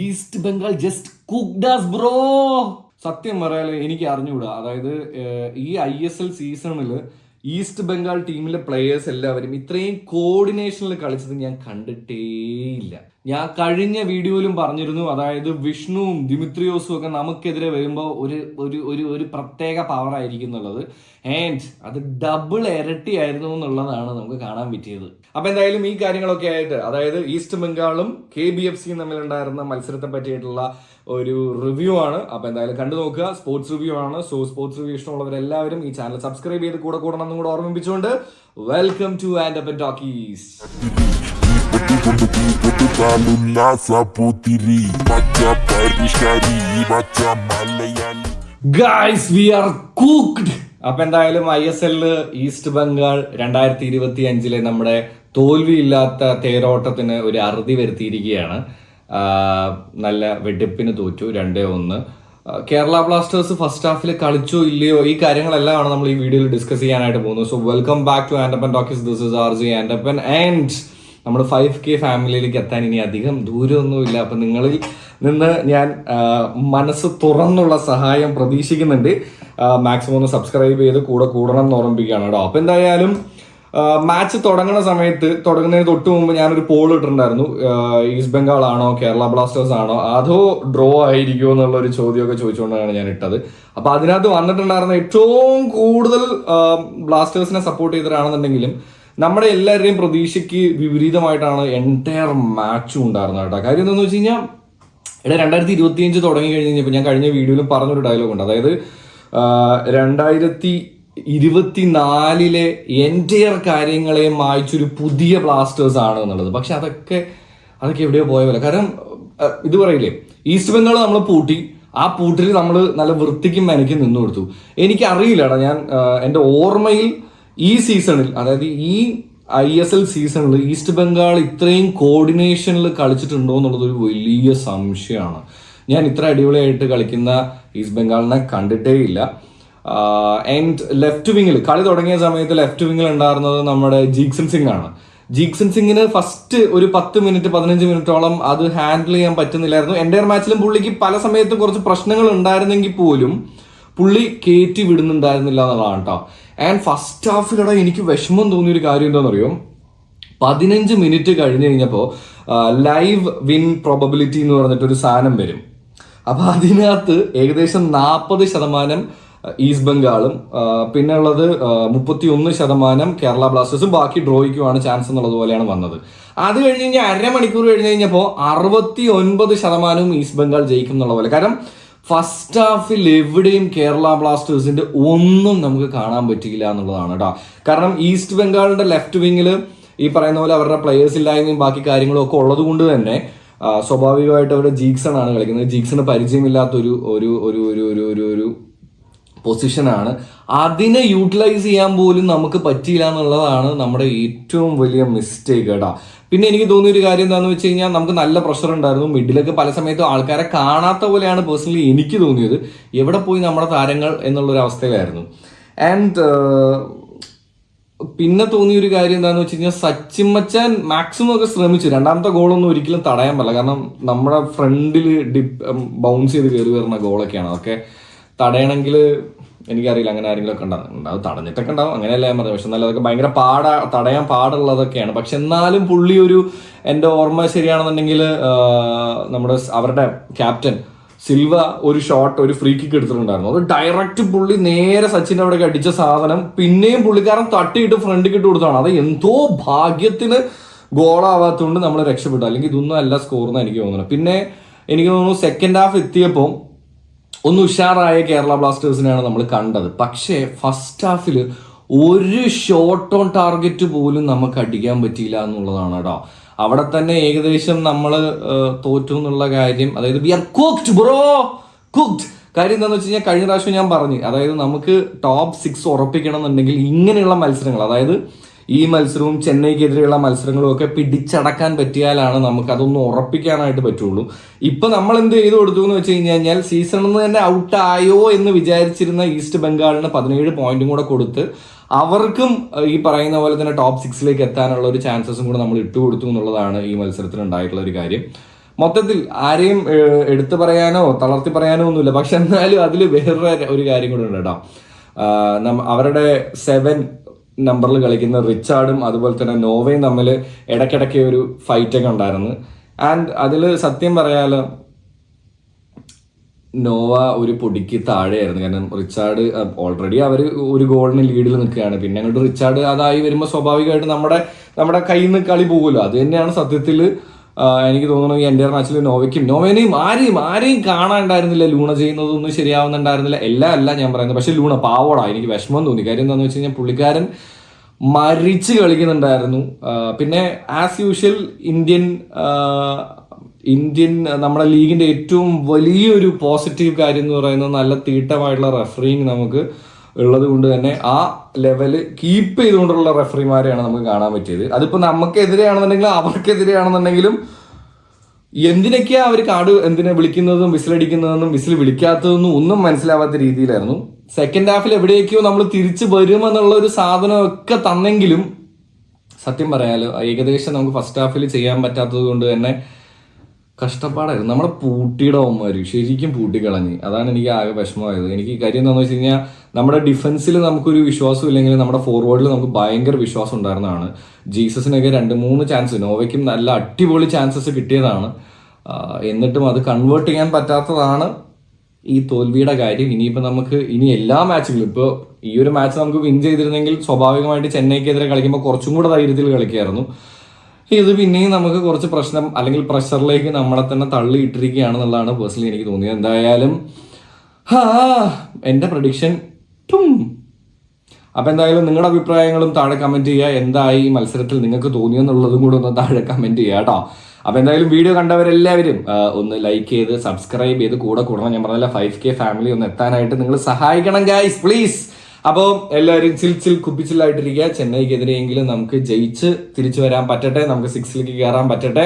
East Bengal just cooked us bro. സത്യം പറയാലോ എനിക്ക് അറിഞ്ഞുകൂടാ. അതായത് ഈ ISL സീസണിൽ ഈസ്റ്റ് ബംഗാൾ ടീമിലെ പ്ലേയേഴ്സ് എല്ലാവരും ഇത്രയും കോർഡിനേഷനിൽ കളിച്ചത് ഞാൻ കണ്ടിട്ടേയില്ല. ഞാൻ കഴിഞ്ഞ വീഡിയോയിലും പറഞ്ഞിരുന്നു, അതായത് വിഷ്ണുവും ദിമിത്രിയോസും ഒക്കെ നമുക്കെതിരെ വരുമ്പോൾ ഒരു ഒരു ഒരു ഒരു പ്രത്യേക പവർ ആയിരിക്കും എന്നുള്ളത്. ആൻഡ് അത് ഡബിൾ ഇരട്ടി ആയിരുന്നു എന്നുള്ളതാണ് നമുക്ക് കാണാൻ പറ്റിയത്. അപ്പൊ എന്തായാലും ഈ കാര്യങ്ങളൊക്കെ ആയിട്ട്, അതായത് ഈസ്റ്റ് ബംഗാളും KBFCയും തമ്മിലുണ്ടായിരുന്ന മത്സരത്തെ പറ്റിയിട്ടുള്ള ഒരു റിവ്യൂ ആണ്. അപ്പൊ എന്തായാലും കണ്ടു നോക്കുക. സ്പോർട്സ് റിവ്യൂ ആണ്. സോ സ്പോർട്സ് റിവ്യൂ ഇഷ്ടമുള്ളവരെല്ലാവരും ഈ ചാനൽ സബ്സ്ക്രൈബ് ചെയ്ത് കൂടെ കൂടണം കൂടെ ഓർമ്മിപ്പിച്ചുകൊണ്ട് welcome to Andappan talkies. Guys we are cooked. അപ്പൊ എന്തായാലും ISL ഈസ്റ്റ് ബംഗാൾ 2025 നമ്മുടെ തോൽവിയില്ലാത്ത തേരോട്ടത്തിന് ഒരു അറുതി വരുത്തിയിരിക്കുകയാണ്. നല്ല വെടിപ്പിന് തോറ്റു 2-1. കേരള ബ്ലാസ്റ്റേഴ്സ് ഫസ്റ്റ് ഹാഫിൽ കളിച്ചോ ഇല്ലയോ, ഈ കാര്യങ്ങളെല്ലാം നമ്മൾ ഈ വീഡിയോയിൽ ഡിസ്കസ് ചെയ്യാനായിട്ട് പോകുന്നത്. So welcome back to Andappan talkies. This is RJ Andappan. And നമ്മൾ 5K ഫാമിലിയിലേക്ക് എത്താൻ ഇനി അധികം ദൂരമൊന്നുമില്ല. അപ്പം നിങ്ങളിൽ നിന്ന് ഞാൻ മനസ്സ് തുറന്നുള്ള സഹായം പ്രതീക്ഷിക്കുന്നുണ്ട്. മാക്സിമം ഒന്ന് സബ്സ്ക്രൈബ് ചെയ്ത് കൂടെ കൂടണം എന്ന് ഓർമ്മിപ്പിക്കുകയാണ് കേട്ടോ. അപ്പം എന്തായാലും മാച്ച് തുടങ്ങുന്നതിന് തൊട്ട് മുമ്പ് ഞാനൊരു പോൾ ഇട്ടിട്ടുണ്ടായിരുന്നു. ഈസ്റ്റ് ബംഗാൾ ആണോ കേരള ബ്ലാസ്റ്റേഴ്സ് ആണോ അതോ ഡ്രോ ആയിരിക്കുമോ എന്നുള്ളൊരു ചോദ്യമൊക്കെ ചോദിച്ചുകൊണ്ടാണ് ഞാൻ ഇട്ടത്. അപ്പൊ അതിനകത്ത് വന്നിട്ടുണ്ടായിരുന്ന ഏറ്റവും കൂടുതൽ ബ്ലാസ്റ്റേഴ്സിനെ സപ്പോർട്ട് ചെയ്തിട്ടാണെന്നുണ്ടെങ്കിലും നമ്മുടെ എല്ലാവരുടെയും പ്രതീക്ഷയ്ക്ക് വിപരീതമായിട്ടാണ് എൻറ്റയർ മാച്ചും ഉണ്ടായിരുന്നത് കേട്ടോ. കാര്യം എന്താണെന്ന് വെച്ച് കഴിഞ്ഞാൽ 2025 തുടങ്ങി കഴിഞ്ഞപ്പോൾ ഞാൻ കഴിഞ്ഞ വീഡിയോയിലും പറഞ്ഞൊരു ഡയലോഗ് ഉണ്ട്. അതായത് 2024 എൻറ്റയർ കാര്യങ്ങളെ മായ്ച്ചൊരു പുതിയ ബ്ലാസ്റ്റേഴ്സ് ആണ് എന്നുള്ളത്. പക്ഷെ അതൊക്കെ എവിടെയോ പോയ പോലെ. കാരണം ഇത് പറയില്ലേ, ഈസ്റ്റ് ബംഗാൾ നമ്മൾ പൂട്ടി, ആ പൂട്ടിൽ നമ്മൾ നല്ല വൃത്തിക്കും മെനക്കും നിന്നു കൊടുത്തു. എനിക്കറിയില്ലടാ, ഞാൻ എൻ്റെ ഓർമ്മയിൽ ഈ സീസണിൽ, അതായത് ഈ ISL സീസണിൽ ഈസ്റ്റ് ബംഗാൾ ഇത്രയും കോർഡിനേഷനിൽ കളിച്ചിട്ടുണ്ടോ എന്നുള്ളത് ഒരു വലിയ സംശയമാണ്. ഞാൻ ഇത്ര അടിപൊളിയായിട്ട് കളിക്കുന്ന ഈസ്റ്റ് ബംഗാളിനെ കണ്ടിട്ടേ ഇല്ല. ആൻഡ് ലെഫ്റ്റ് വിങ്ങിൽ കളി തുടങ്ങിയ സമയത്ത് ലെഫ്റ്റ് വിങ്ങിൽ ഉണ്ടായിരുന്നത് നമ്മുടെ ജീക്സൺ സിംഗ് ആണ്. ജീക്സൺ സിംഗിന് ഫസ്റ്റ് ഒരു 10-15 മിനിറ്റോളം അത് ഹാൻഡിൽ ചെയ്യാൻ പറ്റുന്നില്ലായിരുന്നു. എൻ്റെ മാച്ചിലും പുള്ളിക്ക് പല സമയത്തും കുറച്ച് പ്രശ്നങ്ങൾ ഉണ്ടായിരുന്നെങ്കിൽ പോലും പുള്ളി കയറ്റി വിടുന്നുണ്ടായിരുന്നില്ല എന്നുള്ളതാണ് കേട്ടോ. ആൻഡ് ഫസ്റ്റ് ഹാഫിലൂടെ എനിക്ക് വിഷമം തോന്നിയൊരു കാര്യം എന്താണെന്നറിയോ, 15 മിനിറ്റ് കഴിഞ്ഞ് കഴിഞ്ഞപ്പോൾ ലൈവ് വിൻ പ്രോബബിലിറ്റി എന്ന് പറഞ്ഞിട്ടൊരു സാധനം വരും. അപ്പൊ അതിനകത്ത് ഏകദേശം 40% ഈസ്റ്റ് ബംഗാളും പിന്നെ ഉള്ളത് 31% കേരള ബ്ലാസ്റ്റേഴ്സും, ബാക്കി ഡ്രോയ്ക്കുമാണ് ചാൻസ് എന്നുള്ളത് പോലെയാണ് വന്നത്. അത് കഴിഞ്ഞ് കഴിഞ്ഞാൽ അരമണിക്കൂർ കഴിഞ്ഞ് കഴിഞ്ഞപ്പോൾ 69% ഈസ്റ്റ് ബംഗാൾ ജയിക്കും എന്നുള്ള പോലെ. കാരണം ഫസ്റ്റ് ഹാഫിൽ എവിടെയും കേരള ബ്ലാസ്റ്റേഴ്സിന്റെ ഒന്നും നമുക്ക് കാണാൻ പറ്റിയില്ല എന്നുള്ളതാണ് കേട്ടോ. കാരണം ഈസ്റ്റ് ബംഗാളിന്റെ ലെഫ്റ്റ് വിങ്ങിൽ ഈ പറയുന്ന പോലെ അവരുടെ പ്ലേയേഴ്സ് ഇല്ലായ്മയും ബാക്കി കാര്യങ്ങളും ഒക്കെ ഉള്ളത് കൊണ്ട് തന്നെ സ്വാഭാവികമായിട്ട് അവരുടെ ജീക്സൺ ആണ് കളിക്കുന്നത്. ജീക്സണ് പരിചയമില്ലാത്തൊരു ഒരു ഒരു ഒരു ഒരു ഒരു ഒരു പൊസിഷനാണ്. അതിനെ യൂട്ടിലൈസ് ചെയ്യാൻ പോലും നമുക്ക് പറ്റിയില്ല എന്നുള്ളതാണ് നമ്മുടെ ഏറ്റവും വലിയ മിസ്റ്റേക്ക് കേട്ടോ. പിന്നെ എനിക്ക് തോന്നിയൊരു കാര്യം എന്താണെന്ന് വെച്ച് കഴിഞ്ഞാൽ, നമുക്ക് നല്ല പ്രഷർ ഉണ്ടായിരുന്നു. മിഡിലൊക്കെ പല സമയത്തും ആൾക്കാരെ കാണാത്ത പോലെയാണ് പേഴ്സണലി എനിക്ക് തോന്നിയത്. എവിടെ പോയി നമ്മുടെ താരങ്ങൾ എന്നുള്ളൊരു അവസ്ഥയിലായിരുന്നു. ആൻഡ് പിന്നെ തോന്നിയൊരു കാര്യം എന്താണെന്ന് വെച്ച് കഴിഞ്ഞാൽ, സച്ചിൻ മച്ചാൻ മാക്സിമം ഒക്കെ ശ്രമിച്ചു. രണ്ടാമത്തെ ഗോളൊന്നും ഒരിക്കലും തടയാൻ പറ്റില്ല. കാരണം നമ്മുടെ ഫ്രണ്ടിൽ ബൗൺസ് ചെയ്ത് കയറി വരുന്ന ഗോളൊക്കെയാണ്. അതൊക്കെ തടയണമെങ്കിൽ എനിക്കറിയില്ല, അങ്ങനെ ആരെങ്കിലും ഒക്കെ ഉണ്ടാവും, തടഞ്ഞിട്ടൊക്കെ ഉണ്ടാവും, അങ്ങനെയല്ല ഞാൻ പറഞ്ഞത്. പക്ഷെ എന്നാലും അതൊക്കെ ഭയങ്കര തടയാൻ പാടുള്ളതൊക്കെയാണ്. പക്ഷെ എന്നാലും പുള്ളി എൻ്റെ ഓർമ്മ ശരിയാണെന്നുണ്ടെങ്കിൽ അവരുടെ ക്യാപ്റ്റൻ സിൽവ ഒരു ഷോട്ട്, ഒരു ഫ്രീ കിക്ക് എടുത്തിട്ടുണ്ടായിരുന്നു. അത് ഡയറക്റ്റ് പുള്ളി നേരെ സച്ചിൻ്റെ അവിടേക്ക് അടിച്ച സാധനം പിന്നെയും പുള്ളിക്കാരൻ തട്ടിയിട്ട് ഫ്രണ്ടിൽ ഇട്ട് കൊടുത്താണ്. അത് എന്തോ ഭാഗ്യത്തിന് ഗോളാവാത്തതുകൊണ്ട് നമ്മൾ രക്ഷപ്പെട്ടു. അല്ലെങ്കിൽ ഇതൊന്നും അല്ല സ്കോർന്ന് എനിക്ക് തോന്നുന്നു. പിന്നെ എനിക്ക് തോന്നുന്നു സെക്കൻഡ് ഹാഫ് എത്തിയപ്പോൾ ഒന്ന് ഉഷാറായ കേരള ബ്ലാസ്റ്റേഴ്സിനെയാണ് നമ്മൾ കണ്ടത്. പക്ഷേ ഫസ്റ്റ് ഹാഫിൽ ഒരു ഷോട്ട് ഓൺ ടാർഗറ്റ് പോലും നമുക്ക് അടിക്കാൻ പറ്റിയില്ല എന്നുള്ളതാണ് കേട്ടോ. അവിടെ തന്നെ ഏകദേശം നമ്മൾ തോറ്റു എന്നുള്ള കാര്യം, അതായത് we are cooked bro, cooked. കാര്യം എന്താണെന്ന് വെച്ച് കഴിഞ്ഞാൽ, കഴിഞ്ഞ പ്രാവശ്യം ഞാൻ പറഞ്ഞു, അതായത് നമുക്ക് ടോപ്പ് 6 ഉറപ്പിക്കണം എന്നുണ്ടെങ്കിൽ ഇങ്ങനെയുള്ള മത്സരങ്ങൾ, അതായത് ഈ മത്സരവും ചെന്നൈക്കെതിരെയുള്ള മത്സരങ്ങളും ഒക്കെ പിടിച്ചടക്കാൻ പറ്റിയാലാണ് നമുക്ക് അതൊന്ന് ഉറപ്പിക്കാനായിട്ട് പറ്റുള്ളൂ. ഇപ്പൊ നമ്മൾ എന്ത് ചെയ്തു കൊടുത്തു എന്ന് വെച്ച് കഴിഞ്ഞാൽ, സീസണിൽ നിന്ന് തന്നെ ഔട്ടായോ എന്ന് വിചാരിച്ചിരുന്ന ഈസ്റ്റ് ബംഗാളിന് 17 പോയിന്റും കൂടെ കൊടുത്ത് അവർക്കും ഈ പറയുന്ന പോലെ തന്നെ ടോപ്പ് 6 എത്താനുള്ള ഒരു ചാൻസസും കൂടെ നമ്മൾ ഇട്ടുകൊടുത്തു എന്നുള്ളതാണ് ഈ മത്സരത്തിൽ ഉണ്ടായിട്ടുള്ള ഒരു കാര്യം. മൊത്തത്തിൽ ആരെയും എടുത്തു പറയാനോ തളർത്തി പറയാനോ ഒന്നുമില്ല. പക്ഷെ എന്നാലും അതിൽ വേറൊരു ഒരു കാര്യം കൂടെ ഉണ്ട് കേട്ടോ. അവരുടെ 7 നമ്പറിൽ കളിക്കുന്ന റിച്ചാർഡും അതുപോലെ തന്നെ നോവയും തമ്മിൽ ഇടയ്ക്കിടയ്ക്ക് ഒരു ഫൈറ്റൊക്കെ ഉണ്ടായിരുന്നു. ആൻഡ് അതിൽ സത്യം പറയാലോ നോവ ഒരു പൊടിക്ക് താഴെയായിരുന്നു. കാരണം റിച്ചാർഡ് ഓൾറെഡി അവർ ഒരു ഗോളിന് ലീഡിൽ നിൽക്കുകയാണ്. പിന്നെ അങ്ങോട്ട് റിച്ചാർഡ് അതായി വരുമ്പോൾ സ്വാഭാവികമായിട്ട് നമ്മുടെ കയ്യിൽ നിന്ന് കളി പോകുമല്ലോ. അത് തന്നെയാണ് സത്യത്തിൽ എനിക്ക് തോന്നുന്നു ഈ എൻ്റെ മാച്ചിൽ നോവേനെയും ആരെയും കാണാണ്ടായിരുന്നില്ല. ലൂണ ചെയ്യുന്നതൊന്നും ശരിയാവുന്നുണ്ടായിരുന്നില്ല. അല്ല ഞാൻ പറയുന്നത്. പക്ഷെ ലൂണ പാവോടാ, എനിക്ക് വിഷമം തോന്നി. കാര്യം എന്താണെന്ന് വെച്ച് കഴിഞ്ഞാൽ പുള്ളിക്കാരൻ മരിച്ച് കളിക്കുന്നുണ്ടായിരുന്നു. പിന്നെ ആസ് യൂഷ്വൽ ഇന്ത്യൻ നമ്മുടെ ലീഗിന്റെ ഏറ്റവും വലിയൊരു പോസിറ്റീവ് കാര്യം എന്ന് പറയുന്നത് നല്ല തീട്ടമായിട്ടുള്ള റെഫറിങ് നമുക്ക് ഉള്ളത് കൊണ്ട് തന്നെ ആ ലെവല് കീപ്പ് ചെയ്തുകൊണ്ടുള്ള റെഫറിമാരെയാണ് നമുക്ക് കാണാൻ പറ്റിയത്. അതിപ്പോൾ നമുക്കെതിരെയാണെന്നുണ്ടെങ്കിലും അവർക്കെതിരെയാണെന്നുണ്ടെങ്കിലും എന്തിനൊക്കെയാ അവർ എന്തിനെ വിളിക്കുന്നതും വിസിലടിക്കുന്നതെന്നും വിസിൽ വിളിക്കാത്തതെന്നും ഒന്നും മനസ്സിലാവാത്ത രീതിയിലായിരുന്നു. സെക്കൻഡ് ഹാഫിൽ എവിടേക്കോ നമ്മൾ തിരിച്ചു വരുമെന്നുള്ള ഒരു സാധനമൊക്കെ തന്നെങ്കിലും സത്യം പറയാലോ ഏകദേശം നമുക്ക് ഫസ്റ്റ് ഹാഫിൽ ചെയ്യാൻ പറ്റാത്തത് കൊണ്ട് തന്നെ കഷ്ടപ്പാടായിരുന്നു. നമ്മുടെ പൂട്ടിയുടെ ഒന്മാര് ശരിക്കും പൂട്ടിക്കളഞ്ഞ്. അതാണ് എനിക്ക് ആകെ വിഷമമായത്. എനിക്ക് കാര്യം എന്താണെന്ന് വെച്ച് കഴിഞ്ഞാൽ നമ്മുടെ ഡിഫൻസിൽ നമുക്കൊരു വിശ്വാസം ഇല്ലെങ്കിൽ നമ്മുടെ ഫോർവേഡിൽ നമുക്ക് ഭയങ്കര വിശ്വാസം ഉണ്ടായിരുന്നതാണ്. ജീസസിനൊക്കെ 2-3 ചാൻസ്, നോവയ്ക്കും നല്ല അടിപൊളി ചാൻസസ് കിട്ടിയതാണ്. എന്നിട്ടും അത് കൺവേർട്ട് ചെയ്യാൻ പറ്റാത്തതാണ് ഈ തോൽവിയുടെ കാര്യം. ഇനിയിപ്പോൾ നമുക്ക് എല്ലാ മാച്ചുകളും ഇപ്പോൾ ഈ ഒരു മാച്ച് നമുക്ക് വിൻ ചെയ്തിരുന്നെങ്കിൽ സ്വാഭാവികമായിട്ട് ചെന്നൈക്കെതിരെ കളിക്കുമ്പോൾ കുറച്ചും കൂടെ ധൈര്യത്തിൽ കളിക്കുമായിരുന്നു. ഇത് പിന്നെയും നമുക്ക് കുറച്ച് പ്രശ്നം അല്ലെങ്കിൽ പ്രഷറിലേക്ക് നമ്മളെ തന്നെ തള്ളിയിട്ടിരിക്കുകയാണെന്നുള്ളതാണ് പേഴ്സണലി എനിക്ക് തോന്നിയത്. എന്തായാലും എൻ്റെ പ്രഡിക്ഷൻ അപ്പം എന്തായാലും നിങ്ങളുടെ അഭിപ്രായങ്ങളും താഴെ കമൻറ്റ് ചെയ്യുക. എന്തായി ഈ മത്സരത്തിൽ നിങ്ങൾക്ക് തോന്നിയെന്നുള്ളതും കൂടെ ഒന്ന് താഴെ കമൻറ്റ് ചെയ്യുക കേട്ടോ. അപ്പം എന്തായാലും വീഡിയോ കണ്ടവരെല്ലാവരും ഒന്ന് ലൈക്ക് ചെയ്ത് സബ്സ്ക്രൈബ് ചെയ്ത് കൂടെ കൂടണം. ഞാൻ പറഞ്ഞില്ല 5K ഫാമിലി ഒന്ന് എത്താനായിട്ട് നിങ്ങൾ സഹായിക്കണം ഗൈസ് പ്ലീസ്. അപ്പോൾ എല്ലാവരും ചിൽ കുപ്പിച്ചിലായിട്ടിരിക്കുക. ചെന്നൈക്കെതിരെയെങ്കിലും നമുക്ക് ജയിച്ച് തിരിച്ചു വരാൻ പറ്റട്ടെ, നമുക്ക് 6ലേക്ക് കയറാൻ പറ്റട്ടെ.